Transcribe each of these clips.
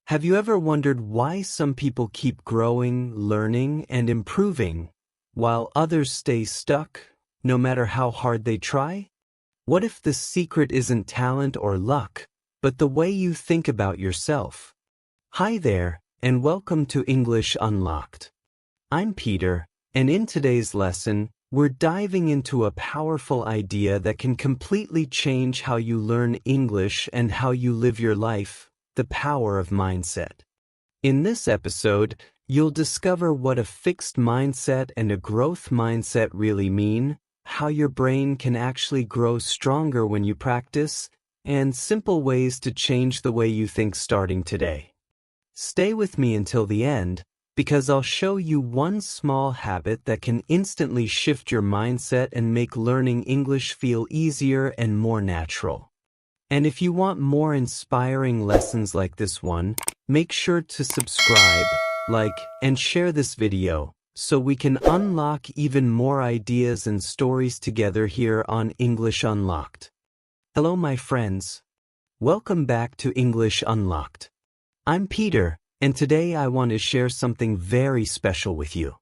Have you ever wondered why some people keep growing, learning, and improving, while others stay stuck, no matter how hard they try? What if the secret isn't talent or luck, but the way you think about yourself? Hi there, and welcome to English Unlocked. I'm Peter, and in today's lesson, we're diving into a powerful idea that can completely change how you learn English and how you live your life: the power of mindset. In this episode, you'll discover what a fixed mindset and a growth mindset really mean, how your brain can actually grow stronger when you practice, and simple ways to change the way you think starting today. Stay with me until the end, because I'll show you one small habit that can instantly shift your mindset and make learning English feel easier and more natural. And if you want more inspiring lessons like this one, make sure to subscribe, like, and share this video, so we can unlock even more ideas and stories together here on English Unlocked. Hello, my friends. Welcome back to English Unlocked. I'm Peter, and today I want to share something very special with you.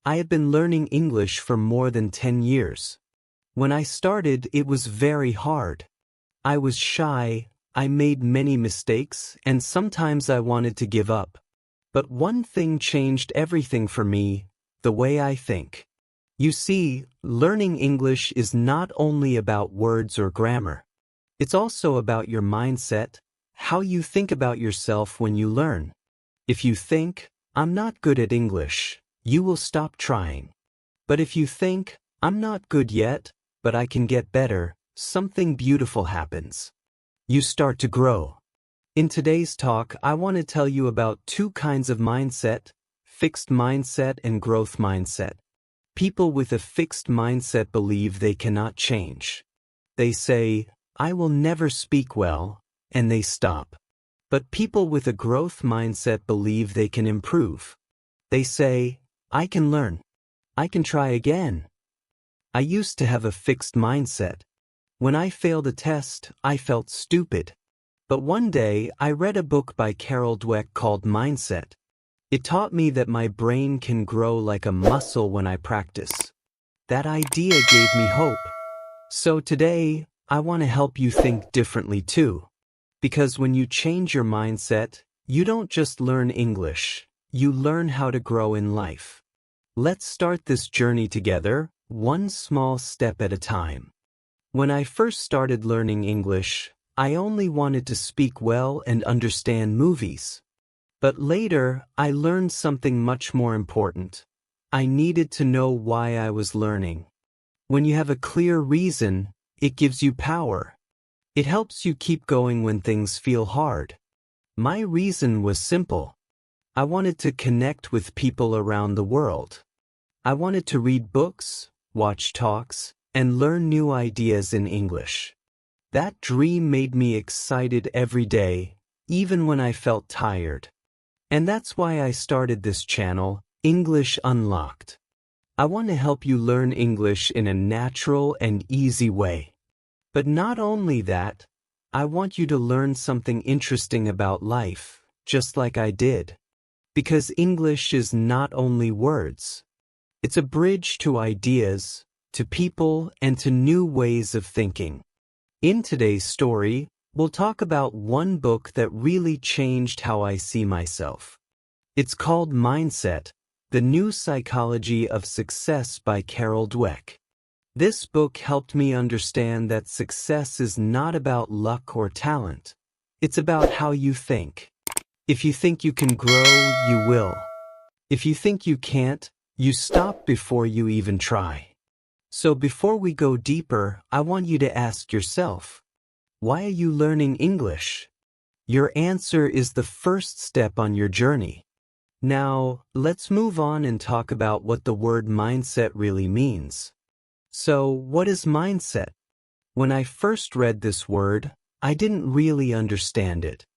I have been learning English for more than 10 years. When I started, it was very hard. I was shy, I made many mistakes, and sometimes I wanted to give up. But one thing changed everything for me: the way I think. You see, learning English is not only about words or grammar. It's also about your mindset, how you think about yourself when you learn. If you think, "I'm not good at English," you will stop trying. But if you think, "I'm not good yet, but I can get better," something beautiful happens. You start to grow. In today's talk, I want to tell you about two kinds of mindset: fixed mindset and growth mindset. People with a fixed mindset believe they cannot change. They say, "I will never speak well," and they stop. But people with a growth mindset believe they can improve. They say, "I can learn. I can try again." I used to have a fixed mindset. When I failed a test, I felt stupid. But one day, I read a book by Dweck called Mindset. It taught me that my brain can grow like a muscle when I practice. That idea gave me hope. So today, I want to help you think differently too. Because when you change your mindset, you don't just learn English, you learn how to grow in life. Let's start this journey together, one small step at a time. When I first started learning English, I only wanted to speak well and understand movies. But later, I learned something much more important. I needed to know why I was learning. When you have a clear reason, it gives you power. It helps you keep going when things feel hard. My reason was simple. I wanted to connect with people around the world. I wanted to read books, watch talks, and learn new ideas in English. That dream made me excited every day, even when I felt tired. And that's why I started this channel, English Unlocked. I want to help you learn English in a natural and easy way. But not only that, I want you to learn something interesting about life, just like I did. Because English is not only words. It's a bridge to ideas, to people, and to new ways of thinking. In today's story, we'll talk about one book that really changed how I see myself. It's called Mindset: The New Psychology of Success by Dweck. This book helped me understand that success is not about luck or talent. It's about how you think. If you think you can grow, you will. If you think you can't, you stop before you even try. So before we go deeper, I want you to ask yourself, why are you learning English? Your answer is the first step on your journey. Now, let's move on and talk about what the word mindset really means. So, what is mindset? When I first read this word, I didn't really understand it.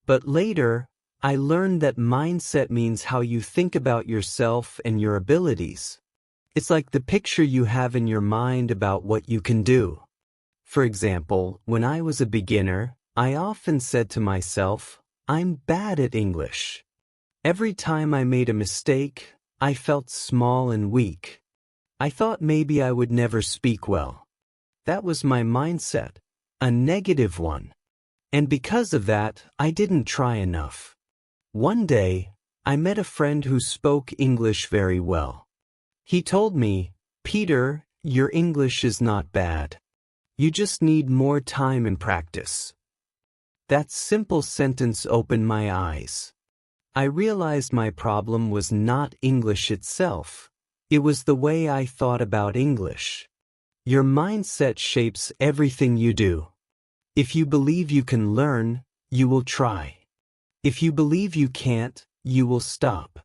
But later, I learned that mindset means how you think about yourself and your abilities. It's like the picture you have in your mind about what you can do. For example, when I was a beginner, I often said to myself, I'm bad at English. Every time I made a mistake, I felt small and weak. I thought maybe I would never speak well. That was my mindset, a negative one. And because of that, I didn't try enough. One day, I met a friend who spoke English very well. He told me, "Peter, your English is not bad. You just need more time and practice." That simple sentence opened my eyes. I realized my problem was not English itself. It was the way I thought about English. Your mindset shapes everything you do. If you believe you can learn, you will try. If you believe you can't, you will stop.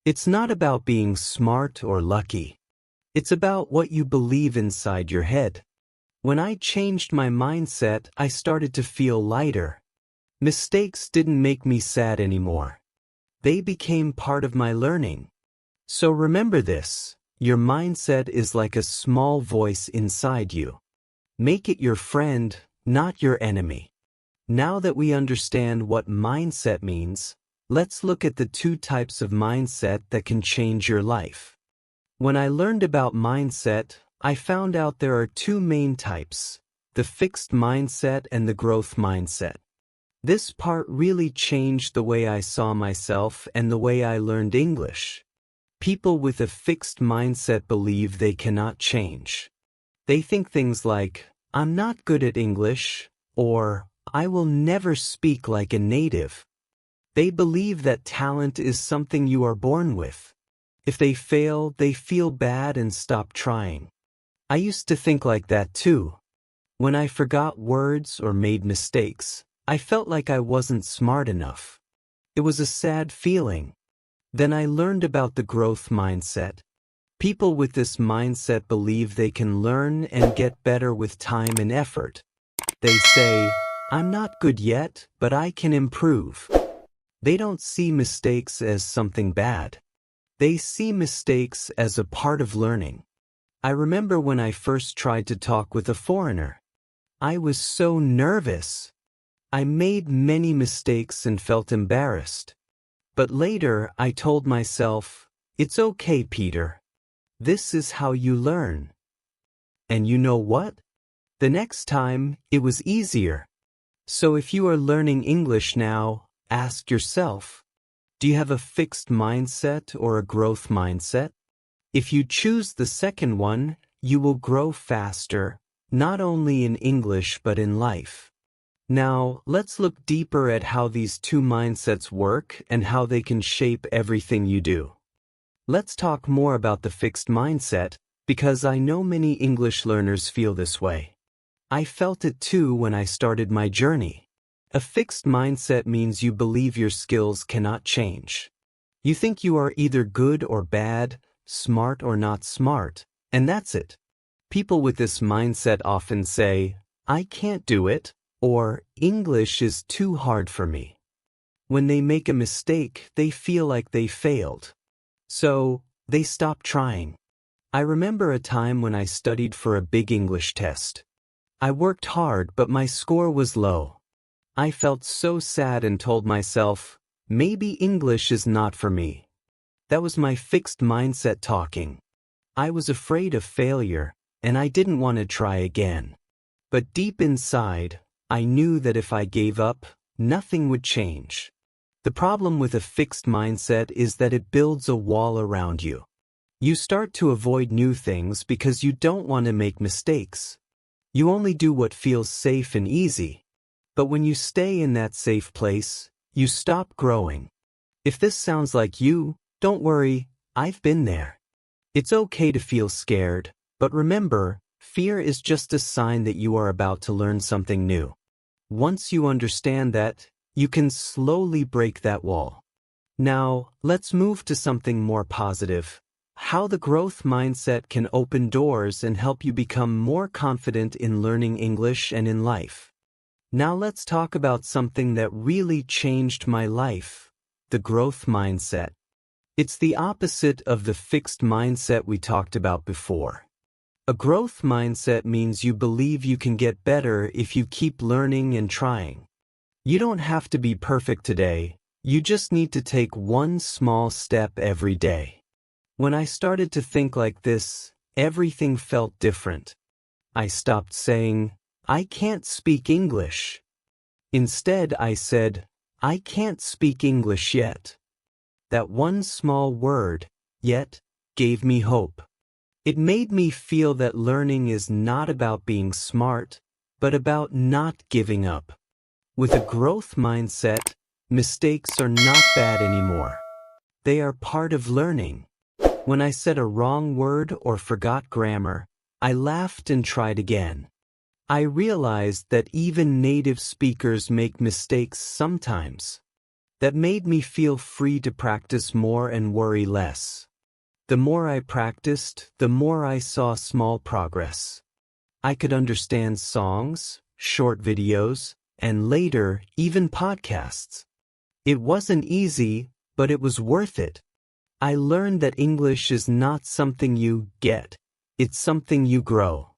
It's not about being smart or lucky. It's about what you believe inside your head. When I changed my mindset, I started to feel lighter. Mistakes didn't make me sad anymore. They became part of my learning. So remember this, your mindset is like a small voice inside you. Make it your friend, not your enemy. Now that we understand what mindset means, let's look at the two types of mindset that can change your life. When I learned about mindset, I found out there are two main types, the fixed mindset and the growth mindset. This part really changed the way I saw myself and the way I learned English. People with a fixed mindset believe they cannot change. They think things like, "I'm not good at English," or "I will never speak like a native." They believe that talent is something you are born with. If they fail, they feel bad and stop trying. I used to think like that too. When I forgot words or made mistakes, I felt like I wasn't smart enough. It was a sad feeling. Then I learned about the growth mindset. People with this mindset believe they can learn and get better with time and effort. They say, "I'm not good yet, but I can improve." They don't see mistakes as something bad. They see mistakes as a part of learning. I remember when I first tried to talk with a foreigner. I was so nervous. I made many mistakes and felt embarrassed. But later I told myself, "It's okay, Peter. This is how you learn." And you know what? The next time, it was easier. So if you are learning English now, ask yourself, do you have a fixed mindset or a growth mindset? If you choose the second one, you will grow faster, not only in English but in life. Now, let's look deeper at how these two mindsets work and how they can shape everything you do. Let's talk more about the fixed mindset, because I know many English learners feel this way. I felt it too when I started my journey. A fixed mindset means you believe your skills cannot change. You think you are either good or bad, smart or not smart, and that's it. People with this mindset often say, "I can't do it," or "English is too hard for me." When they make a mistake, they feel like they failed. So, they stop trying. I remember a time when I studied for a big English test. I worked hard, but my score was low. I felt so sad and told myself, maybe English is not for me. That was my fixed mindset talking. I was afraid of failure, and I didn't want to try again. But deep inside, I knew that if I gave up, nothing would change. The problem with a fixed mindset is that it builds a wall around you. You start to avoid new things because you don't want to make mistakes. You only do what feels safe and easy. But when you stay in that safe place, you stop growing. If this sounds like you, don't worry, I've been there. It's okay to feel scared, but remember, fear is just a sign that you are about to learn something new. Once you understand that, you can slowly break that wall. Now, let's move to something more positive. How the growth mindset can open doors and help you become more confident in learning English and in life. Now let's talk about something that really changed my life, the growth mindset. It's the opposite of the fixed mindset we talked about before. A growth mindset means you believe you can get better if you keep learning and trying. You don't have to be perfect today, you just need to take one small step every day. When I started to think like this, everything felt different. I stopped saying, I can't speak English. Instead, I said, I can't speak English yet. That one small word, yet, gave me hope. It made me feel that learning is not about being smart, but about not giving up. With a growth mindset, mistakes are not bad anymore. They are part of learning. When I said a wrong word or forgot grammar, I laughed and tried again. I realized that even native speakers make mistakes sometimes. That made me feel free to practice more and worry less. The more I practiced, the more I saw small progress. I could understand songs, short videos, and later, even podcasts. It wasn't easy, but it was worth it. I learned that English is not something you get, it's something you grow.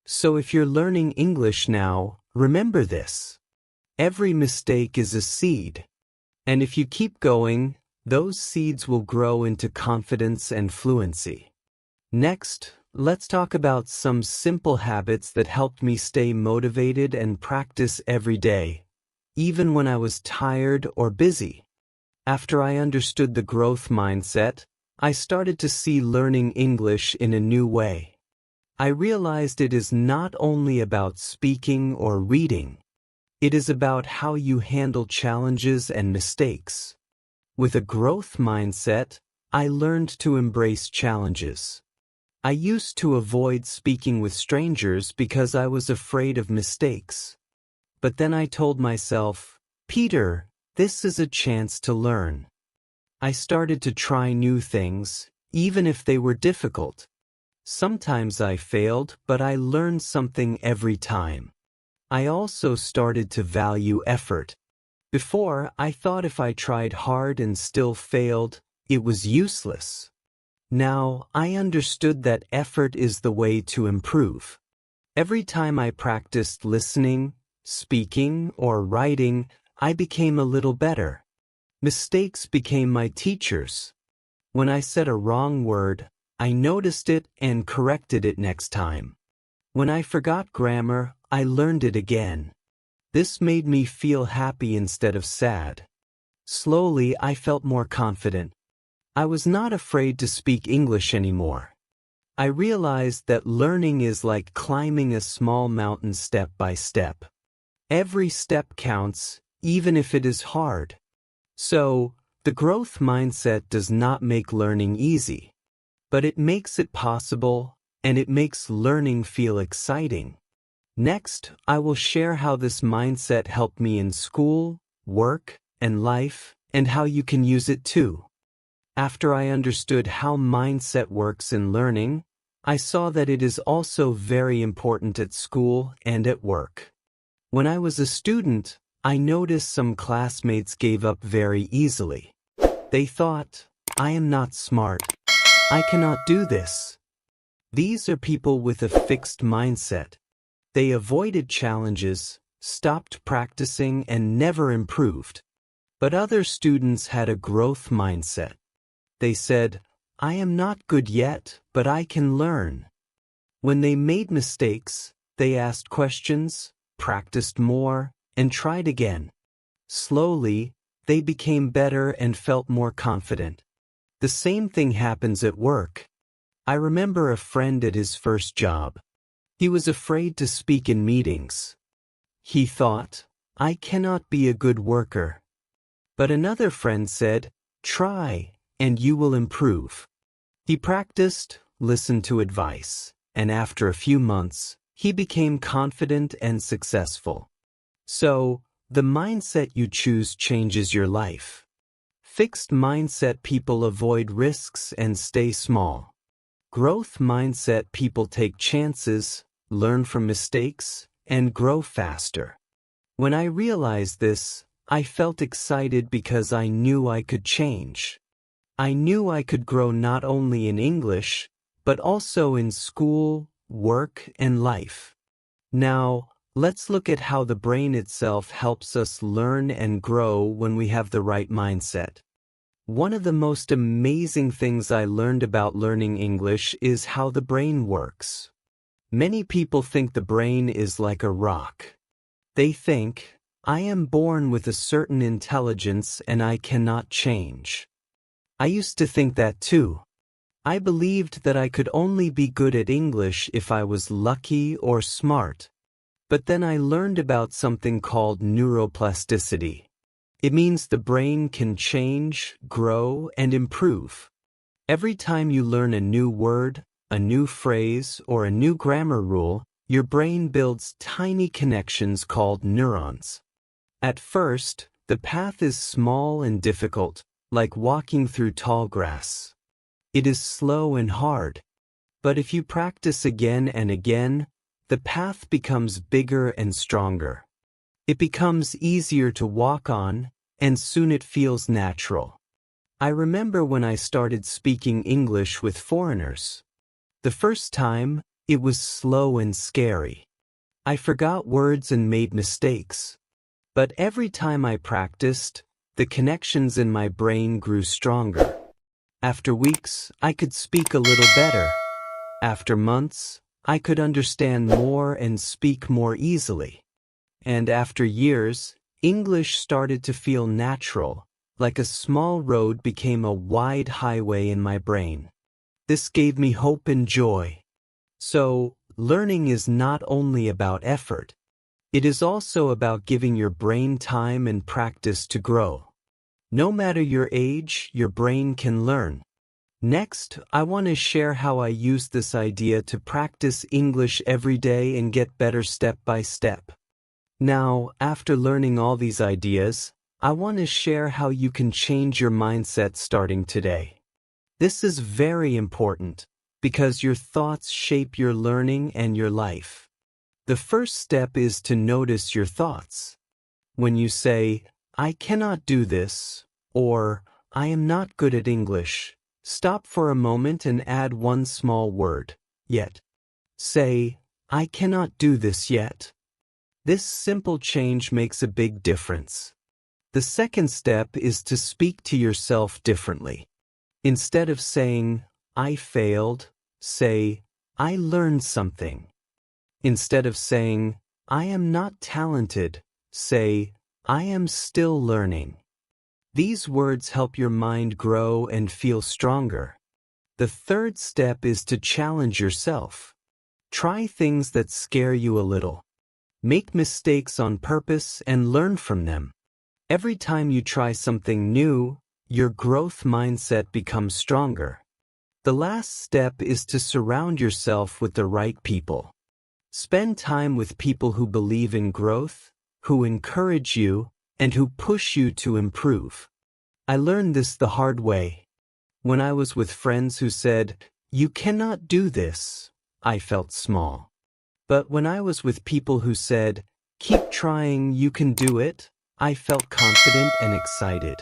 So if you're learning English now, remember this. Every mistake is a seed. And if you keep going, those seeds will grow into confidence and fluency. Next, let's talk about some simple habits that helped me stay motivated and practice every day, even when I was tired or busy. After I understood the growth mindset, I started to see learning English in a new way. I realized it is not only about speaking or reading. It is about how you handle challenges and mistakes. With a growth mindset, I learned to embrace challenges. I used to avoid speaking with strangers because I was afraid of mistakes. But then I told myself, Peter, this is a chance to learn. I started to try new things, even if they were difficult. Sometimes I failed, but I learned something every time. I also started to value effort. Before, I thought if I tried hard and still failed, it was useless. Now, I understood that effort is the way to improve. Every time I practiced listening, speaking, or writing, I became a little better. Mistakes became my teachers. When I said a wrong word, I noticed it and corrected it next time. When I forgot grammar, I learned it again. This made me feel happy instead of sad. Slowly, I felt more confident. I was not afraid to speak English anymore. I realized that learning is like climbing a small mountain step by step. Every step counts, even if it is hard. So, the growth mindset does not make learning easy. But it makes it possible, and it makes learning feel exciting. Next, I will share how this mindset helped me in school, work, and life, and how you can use it too. After I understood how mindset works in learning, I saw that it is also very important at school and at work. When I was a student, I noticed some classmates gave up very easily. They thought, I am not smart. I cannot do this. These are people with a fixed mindset. They avoided challenges, stopped practicing, and never improved. But other students had a growth mindset. They said, I am not good yet, but I can learn. When they made mistakes, they asked questions, practiced more, and tried again. Slowly, they became better and felt more confident. The same thing happens at work. I remember a friend at his first job. He was afraid to speak in meetings. He thought, I cannot be a good worker. But another friend said, try, and you will improve. He practiced, listened to advice, and after a few months, he became confident and successful. So, the mindset you choose changes your life. Fixed mindset people avoid risks and stay small. Growth mindset people take chances, learn from mistakes, and grow faster. When I realized this, I felt excited because I knew I could change. I knew I could grow not only in English, but also in school, work, and life. Now, Let's look at how the brain itself helps us learn and grow when we have the right mindset. One of the most amazing things I learned about learning English is how the brain works. Many people think the brain is like a rock. They think, I am born with a certain intelligence and I cannot change. I used to think that too. I believed that I could only be good at English if I was lucky or smart. But then I learned about something called neuroplasticity. It means the brain can change, grow, and improve. Every time you learn a new word, a new phrase, or a new grammar rule, your brain builds tiny connections called neurons. At first, the path is small and difficult, like walking through tall grass. It is slow and hard. But if you practice again and again, the path becomes bigger and stronger. It becomes easier to walk on, and soon it feels natural. I remember when I started speaking English with foreigners. The first time, it was slow and scary. I forgot words and made mistakes. But every time I practiced, the connections in my brain grew stronger. After weeks, I could speak a little better. After months, I could understand more and speak more easily. And after years, English started to feel natural, like a small road became a wide highway in my brain. This gave me hope and joy. So, learning is not only about effort. It is also about giving your brain time and practice to grow. No matter your age, your brain can learn. Next, I want to share how I use this idea to practice English every day and get better step by step. Now, after learning all these ideas, I want to share how you can change your mindset starting today. This is very important because your thoughts shape your learning and your life. The first step is to notice your thoughts. When you say, I cannot do this, or I am not good at English, stop for a moment and add one small word, yet. Say, I cannot do this yet. This simple change makes a big difference. The second step is to speak to yourself differently. Instead of saying, I failed, say, I learned something. Instead of saying, I am not talented, say, I am still learning. These words help your mind grow and feel stronger. The third step is to challenge yourself. Try things that scare you a little. Make mistakes on purpose and learn from them. Every time you try something new, your growth mindset becomes stronger. The last step is to surround yourself with the right people. Spend time with people who believe in growth, who encourage you, and who push you to improve. I learned this the hard way. When I was with friends who said, you cannot do this, I felt small. But when I was with people who said, keep trying, you can do it, I felt confident and excited.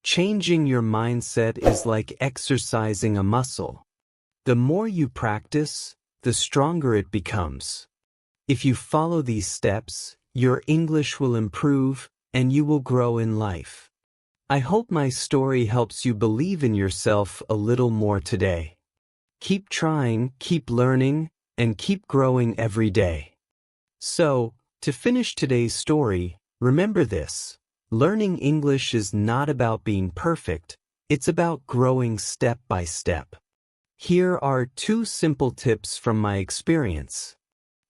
Changing your mindset is like exercising a muscle. The more you practice, the stronger it becomes. If you follow these steps, your English will improve and you will grow in life. I hope my story helps you believe in yourself a little more today. Keep trying, keep learning, and keep growing every day. So, to finish today's story, remember this. Learning English is not about being perfect, it's about growing step by step. Here are 2 simple tips from my experience.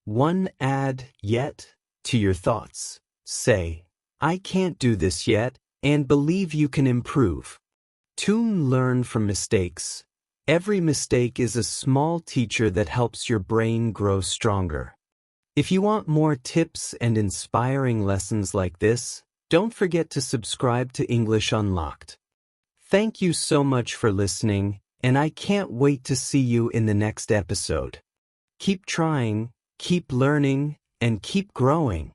1. Add yet to your thoughts. Say, I can't do this yet, and believe you can improve. 2. Learn from mistakes. Every mistake is a small teacher that helps your brain grow stronger. If you want more tips and inspiring lessons like this, don't forget to subscribe to English Unlocked. Thank you so much for listening, and I can't wait to see you in the next episode. Keep trying, keep learning, and keep growing.